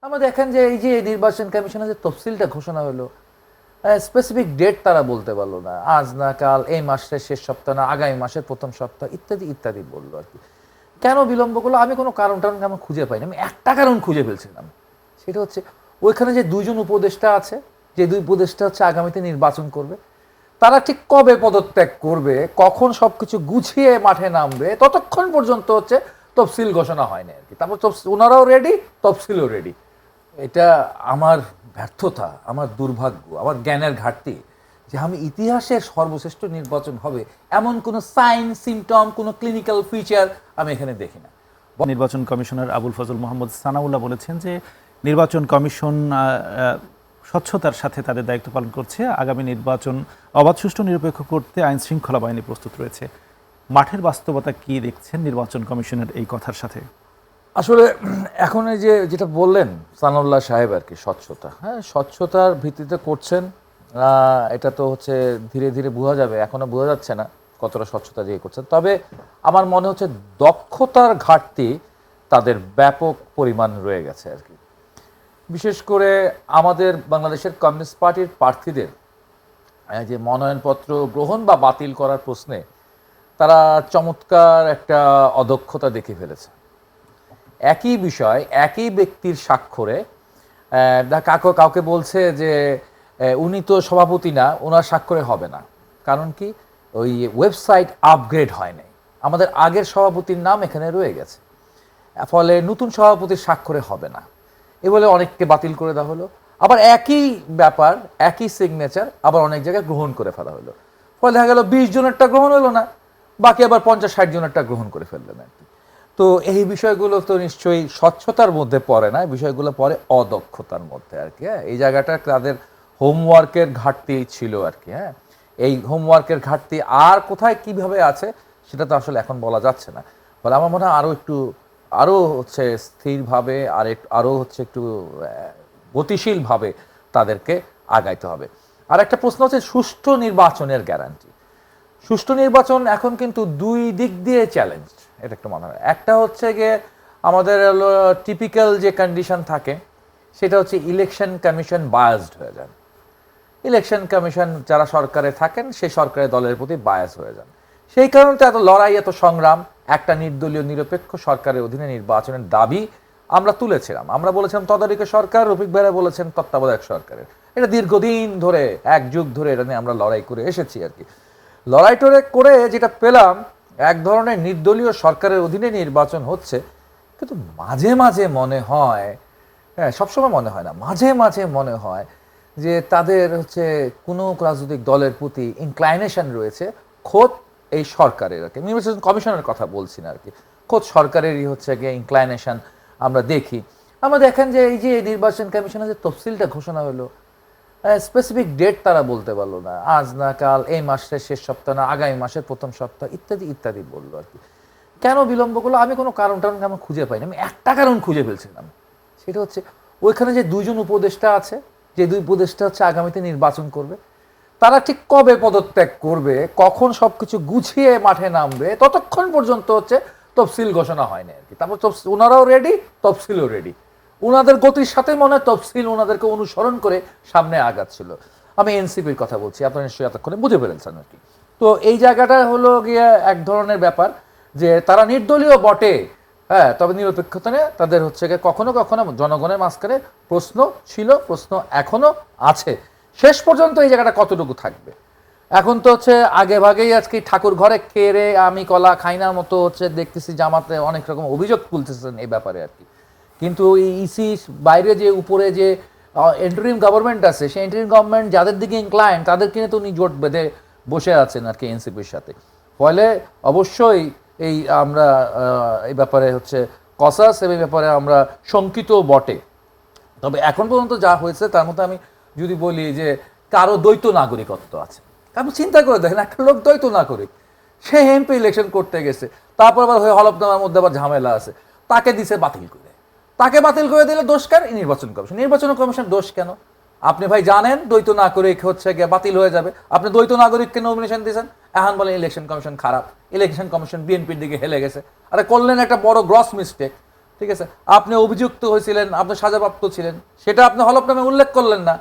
আমরা দেখেন যে এই যে নির্বাচন কমিশনের যে তফসিলটা ঘোষণা হলো, স্পেসিফিক ডেট তারা বলতে পারলো না, আজ না কাল, এই মাসের শেষ সপ্তাহ না আগামী মাসের প্রথম সপ্তাহ, ইত্যাদি ইত্যাদি বললো আর কি। কেন বিলম্ব করলো আমি কোনো কারণ টারণ আমি খুঁজে পাইনি। আমি একটা কারণ খুঁজে ফেলছিলাম, সেটা হচ্ছে ওইখানে যে দুইজন উপদেষ্টা আছে, যে দুই উপদেষ্টা হচ্ছে আগামীতে নির্বাচন করবে, তারা ঠিক কবে পদত্যাগ করবে, কখন সবকিছু গুছিয়ে মাঠে নামবে, ততক্ষণ পর্যন্ত হচ্ছে তফসিল ঘোষণা হয়নি আর কি। তারপর ওনারাও রেডি, তফসিলও রেডি। এটা আমার ব্যর্থতা, আমার দুর্ভাগ্য, আমার জ্ঞানের ঘাটতি যে আমি ইতিহাসের সর্বশ্রেষ্ঠ নির্বাচন হবে এমন কোনো সাইন সিমটম, কোনো ক্লিনিক্যাল ফিচার আমি এখানে দেখি না। নির্বাচন কমিশনার আবুল ফজল মোহাম্মদ সানাউল্লাহ বলেছেন যে নির্বাচন কমিশন স্বচ্ছতার সাথে তাদের দায়িত্ব পালন করছে। আগামী নির্বাচন অবাধ, সুষ্ঠু, নিরপেক্ষ করতে আইন শৃঙ্খলা বাহিনী প্রস্তুত রয়েছে। মাঠের বাস্তবতা কি দেখছেন নির্বাচন কমিশনের এই কথার সাথে? আসলে এখন এই যে যেটা বললেন সানাউল্লাহ সাহেব আর কি, স্বচ্ছতা, হ্যাঁ স্বচ্ছতার ভিত্তিতে করছেন। এটা তো হচ্ছে ধীরে ধীরে বোঝা যাবে, এখনো বোঝা যাচ্ছে না কতটা স্বচ্ছতা দিয়ে করছেন। তবে আমার মনে হচ্ছে দক্ষতার ঘাটতি তাদের ব্যাপক পরিমাণ রয়ে গেছে আর কি। বিশেষ করে আমাদের বাংলাদেশের কমিউনিস্ট পার্টির প্রার্থীদের যে মনোনয়নপত্র গ্রহণ বা বাতিল করার প্রশ্নে তারা চমৎকার একটা অদক্ষতা দেখে ফেলেছে। একই বিষয় একই ব্যক্তির স্বাক্ষরে কাউকে বলছে যে উনি তো সভাপতি না, ওনার স্বাক্ষরে হবে না। কারণ কি? ওই ওয়েবসাইট আপগ্রেড হয় নাই, আমাদের আগের সভাপতির নাম এখানে রয়ে গেছে, ফলে নতুন সভাপতির স্বাক্ষরে হবে না, এ বলে অনেককে বাতিল করে দেওয়া হলো। আবার একই ব্যাপার, একই সিগনেচার আবার অনেক জায়গায় গ্রহণ করে ফেলা হলো, ফলে দেখা গেল 20 জনেরটা গ্রহণ হলো না, বাকি আবার 50-60 জনেরটা গ্রহণ করে ফেললেন আর কি। তো এই বিষয়গুলো তো নিশ্চয়ই স্বচ্ছতার মধ্যে পড়ে না, বিষয়গুলো পড়ে অদক্ষতার মধ্যে আর কি। হ্যাঁ, এই জায়গাটা তাদের হোমওয়ার্কের ঘাটতি ছিল আর কি। হ্যাঁ, এই হোমওয়ার্কের ঘাটতি আর কোথায় কিভাবে আছে সেটা তো আসলে এখন বলা যাচ্ছে না। ফলে আমার মনে হয় আরও হচ্ছে স্থিরভাবে আরও হচ্ছে একটু গতিশীলভাবে তাদেরকে আগাইতে হবে। আর একটা প্রশ্ন হচ্ছে সুষ্ঠু নির্বাচনের গ্যারান্টি। সুষ্ঠু নির্বাচন এখন কিন্তু দুই দিক দিয়ে চ্যালেঞ্জ, এটা একটু মনে হয়। একটা হচ্ছে গিয়ে আমাদের টিপিক্যাল যে কন্ডিশন থাকে সেটা হচ্ছে ইলেকশন কমিশন বায়াসড হয়ে যান। ইলেকশন কমিশন যারা সরকারে থাকেন সেই সরকারের দলের প্রতি বায়াস হয়ে যান। সেই কারণে এত লড়াই, এত সংগ্রাম, একটা নির্দলীয় নিরপেক্ষ সরকারের অধীনে নির্বাচনের দাবি আমরা তুলেছিলাম। আমরা বলেছিলাম তদারকি সরকার, রফিক ভাইরা বলেছেন তত্ত্বাবধায়ক সরকারের। এটা দীর্ঘদিন ধরে, এক যুগ ধরে এটা নিয়ে আমরা লড়াই করে এসেছি আর কি। লড়াই টড়ে করে যেটা পেলাম, এক ধরনের নির্দলীয় সরকারের অধীনে নির্বাচন হচ্ছে। কিন্তু মাঝে মাঝে মনে হয়, হ্যাঁ সবসময় মনে হয় না, মাঝে মাঝে মনে হয় যে তাদের হচ্ছে কোনো রাজনৈতিক দলের প্রতি ইনক্লাইনেশন রয়েছে, খোদ এই সরকারের আর কি, নির্বাচন কমিশনের কথা বলছি না আর কি, খোদ সরকারেরই হচ্ছে গিয়ে ইনক্লাইনেশন আমরা দেখি। আমরা দেখেন যে এই যে নির্বাচন কমিশনের যে তফসিলটা ঘোষণা হলো, স্পেসিফিক ডেট তারা বলতে পারলো না, আজ না কাল, এই মাসের শেষ সপ্তাহ না আগামী মাসের প্রথম সপ্তাহ, ইত্যাদি ইত্যাদি বললো আর কি। কেন বিলম্ব করলো আমি কোনো কারণ টারণ আমি খুঁজে পাইনি। আমি একটা কারণ খুঁজে ফেলছিলাম, সেটা হচ্ছে ওইখানে যে দুইজন উপদেষ্টা আছে, যে দুই উপদেষ্টা হচ্ছে আগামীতে নির্বাচন করবে, তারা ঠিক কবে পদত্যাগ করবে, কখন সবকিছু গুছিয়ে মাঠে নামবে, ততক্ষণ পর্যন্ত হচ্ছে তফসিল ঘোষণা হয়নি আর কি। তারপর ওনারাও রেডি, তফসিলও রেডি। ওনাদের গতির সাথে মনে হয় তফসিল ওনাদেরকে অনুসরণ করে সামনে আগাচ্ছিল। আমি এনসিপির কথা বলছি, আপনারা নিশ্চয়ই এতক্ষণে বুঝে ফেলেছেন আর কি। তো এই জায়গাটা হলো গিয়ে এক ধরনের ব্যাপার যে তারা নির্দলীয় বটে, হ্যাঁ, তবে নিরপেক্ষতা নিয়ে তাদের হচ্ছে গিয়ে কখনো কখনো জনগণের মাঝখানে প্রশ্ন ছিল, প্রশ্ন এখনো আছে। শেষ পর্যন্ত এই জায়গাটা কতটুকু থাকবে এখন তো হচ্ছে আগে ভাগেই আজকে ঠাকুর ঘরে খেয়ে আমি কলা খাইনার মতো হচ্ছে দেখতেছি জামাতে অনেক রকম অভিযোগ তুলতেছেন এই ব্যাপারে আর কি। কিন্তু এই ইসি বাইরে যে উপরে যে এন্টারিম গভর্নমেন্ট আছে, সেই এন্টারিম গভর্নমেন্ট যাদের দিকে ইনক্লাইন্ড তাদের কিনে তো উনি জোট বেঁধে বসে আছেন আর কি এনসিপির সাথে। ফলে অবশ্যই এই আমরা এই ব্যাপারে হচ্ছে কসাস, এই ব্যাপারে আমরা শঙ্কিত বটে। তবে এখন পর্যন্ত যা হয়েছে তার মধ্যে আমি যদি বলি যে কারো দ্বৈত নাগরিকত্ব আছে। আপনি চিন্তা করে দেখেন, একটা লোক দ্বৈত নাগরিক, সে এমপি ইলেকশন করতে গেছে, তারপর আবার হলফনামার মধ্যে আবার ঝামেলা আছে, তাকে দিছে বাতিল করে। তাকে বাতিল করে দিলে দোষ কার? নির্বাচন কমিশন। নির্বাচন কমিশন দোষ কেন? আপনি ভাই জানেন দ্বৈত নাগরিক হচ্ছে গিয়ে বাতিল হয়ে যাবে, আপনি দ্বৈত নাগরিককে নমিনেশন দিয়েছেন, এখন বলেন ইলেকশন কমিশন খারাপ, ইলেকশন কমিশন বিএনপির দিকে হেলে গেছে। আরে করলেন একটা বড় গ্রস মিস্টেক। ঠিক আছে, আপনি অভিযুক্ত হয়েছিলেন, আপনি সাজাপ্রাপ্ত ছিলেন, সেটা আপনি হলফনামে উল্লেখ করলেন না।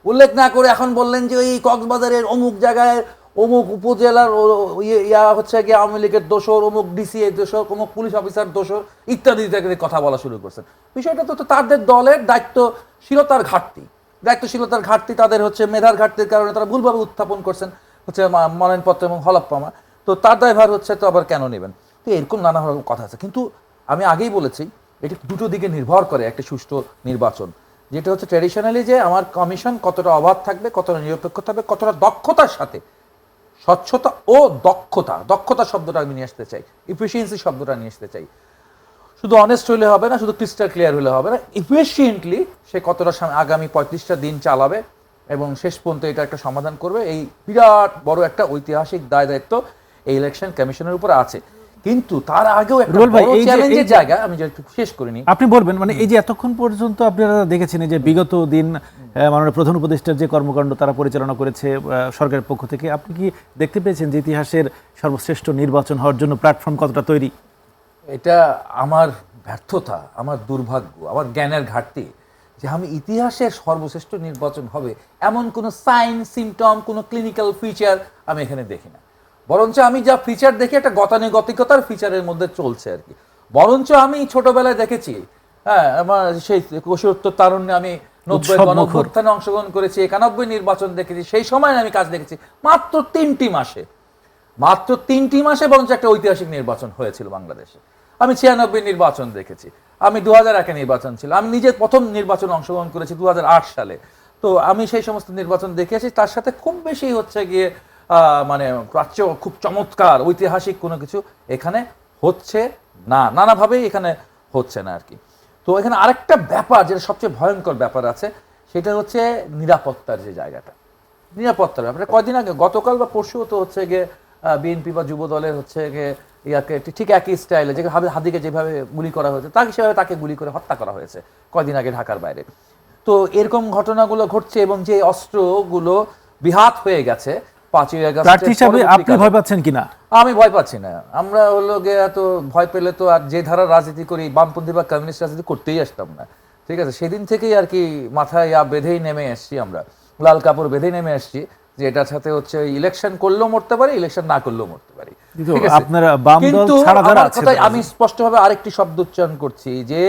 উল্লেখ না করে এখন বললেন যে ওই কক্সবাজারের অমুক জায়গায় অমুক উপজেলার ইয়া হচ্ছে গিয়ে আওয়ামী লীগের দোষর, অমুক ডিসি এর দোষর, অমুক পুলিশ অফিসার দোষর ইত্যাদি ইত্যাদি কথা বলা শুরু করছেন। বিষয়টা তো তাদের দলের দায়িত্বশীলতার ঘাটতি, তাদের হচ্ছে মেধার ঘাটতির কারণে তারা ভুলভাবে উত্থাপন করছেন হচ্ছে মনোনয়নপত্র এবং হলফনামা। তো তার দায়ভার হচ্ছে তো আবার কেন নেবেন? তো এরকম নানা রকম কথা আছে। কিন্তু আমি আগেই বলেছি এটি দুটো দিকে নির্ভর করে একটা সুষ্ঠু নির্বাচন, যেটা হচ্ছে ট্র্যাডিশনালি যে আমার কমিশন কতটা অবাধ থাকবে, কতটা নিরপেক্ষ থাকবে, কতটা দক্ষতার সাথে, স্বচ্ছতা ও দক্ষতা শব্দটা আমি নিয়ে আসতে চাই, ইফিসিয়েন্সি শব্দটা নিয়ে আসতে চাই। শুধু অনেস্ট হলে হবে না, শুধু ক্রিস্টাল ক্লিয়ার হলে হবে না, ইফিসিয়েন্টলি সে কতটা আগামী 35টা দিন চালাবে এবং শেষ পর্যন্ত এটা একটা সমাধান করবে, এই বিরাট বড় একটা ঐতিহাসিক দায় দায়িত্ব এই ইলেকশন কমিশনের উপর আছে। কিন্তু তার আগেও একটা বড় চ্যালেঞ্জের জায়গা, আমি যেটা শেষ করিনি, আপনি বলবেন মানে এই যে এতক্ষণ পর্যন্ত আপনারা দেখেছেন যে বিগত দিন মাননীয় প্রধান উপদেষ্টার যে কর্মকাণ্ড তারা পরিচালনা করেছে সরকারের পক্ষ থেকে, আপনি কি দেখতে পেয়েছেন যে ইতিহাসের সর্বশ্রেষ্ঠ নির্বাচন হওয়ার জন্য প্ল্যাটফর্ম কতটা তৈরি? এটা আমার ব্যর্থতা, আমার দুর্ভাগ্য, আমার জ্ঞানের ঘাটতি যে আমি ইতিহাসের সর্বশ্রেষ্ঠ নির্বাচন হবে এমন কোনো সাইন, সিমটম, কোনো ক্লিনিক্যাল ফিচার আমি এখানে দেখি না। বরঞ্চ আমি যা ফিচার দেখি একটা গতানুগতিকতার ফিচারের মধ্যে চলছে আর কি। বরঞ্চ আমি ছোটবেলায় দেখেছি, হ্যাঁ, আমার সেই কৈশোরোত্তর তারুণ্যে আমি 90 গণঅভ্যুত্থানে অংশগ্রহণ করেছি, 91 নির্বাচন দেখেছি, সেই সময় আমি কাজ দেখেছি মাত্র 3টি মাসে বরঞ্চ একটা ঐতিহাসিক নির্বাচন হয়েছিল বাংলাদেশে। আমি 96 নির্বাচন দেখেছি, আমি 2001 নির্বাচন ছিল, আমি নিজে প্রথম নির্বাচন অংশগ্রহণ করেছি 2008 সালে। তো আমি সেই সমস্ত নির্বাচন দেখেছি, তার সাথে খুব বেশি হচ্ছে গিয়ে মানে প্রাচ্য খুব চমৎকার ঐতিহাসিক কোনো কিছু এখানে হচ্ছে না, নানাভাবেই এখানে হচ্ছে না আর কি। তো এখানে আরেকটা ব্যাপার যেটা সবচেয়ে ভয়ঙ্কর ব্যাপার আছে, সেটা হচ্ছে নিরাপত্তার যে জায়গাটা, নিরাপত্তার ব্যাপারে কয়দিন আগে, গতকাল বা পরশু তো হচ্ছে গিয়ে বিএনপি বা যুব দলের হচ্ছে গিয়ে ইয়াকে ঠিক একই স্টাইলে যে হাদিকে যেভাবে গুলি করা হয়েছে তাকে সেভাবে তাকে গুলি করে হত্যা করা হয়েছে কয়দিন আগে ঢাকার বাইরে। তো এরকম ঘটনাগুলো ঘটছে এবং যে অস্ত্রগুলো বিহাত হয়ে গেছে 5ই আগস্ট, আপনি ভয় পাচ্ছেন কিনা? আমি ভয় পাচ্ছি না। আমরা হলো গিয়ে এত ভয় পেলে তো আর যে ধারা রাজনীতি করি, বামপন্থী বা কমিউনিস্ট রাজনীতি করতেই আসতাম না, ঠিক আছে। সেদিন থেকেই আর কি মাথায় বেঁধেই নেমে এসছি, আমরা লাল কাপড় বেঁধেই নেমে এসছি যে এটার সাথে হচ্ছে ইলেকশন করলেও মরতে পারি, ইলেকশন না করলেও মরতে পারি। কিন্তু আমি স্পষ্টভাবে আরেকটি শব্দ উচ্চারণ করছি যে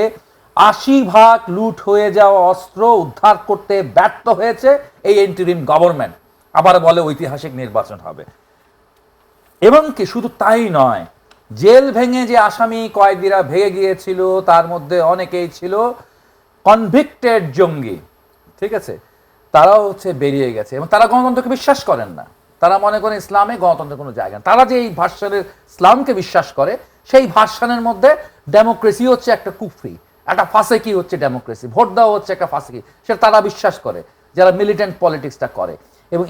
80% লুট হয়ে যাওয়া অস্ত্র উদ্ধার করতে ব্যর্থ হয়েছে এই ইন্টারিম গভর্নমেন্ট। আবার বলে ঐতিহাসিক নির্বাচন হবে। এবং কি শুধু তাই নয়, জেল ভেঙে যে আসামি কয়েদিরা ভেঙে গিয়েছিল তার মধ্যে অনেকেই ছিল কনভিক্টেড জঙ্গি, ঠিক আছে। তারাও হচ্ছে বেরিয়ে গেছে এবং তারা গণতন্ত্রকে বিশ্বাস করেন না। তারা মনে করেন ইসলামে গণতন্ত্রের কোনো জায়গা না। তারা যে এই ভার্সনের ইসলামকে বিশ্বাস করে, সেই ভার্সনের মধ্যে ডেমোক্রেসি হচ্ছে একটা কুফরি, একটা ফাসেকি হচ্ছে ডেমোক্রেসি, ভোট দেওয়া হচ্ছে একটা ফাসেকি, সেটা তারা বিশ্বাস করে যারা মিলিটেন্ট পলিটিক্সটা করে। এবং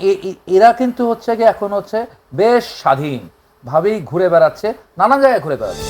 এরা কিন্তু হচ্ছে গিয়ে এখন হচ্ছে বেশ স্বাধীনভাবেই ঘুরে বেড়াচ্ছে, নানা জায়গায় ঘুরে বেড়াচ্ছে।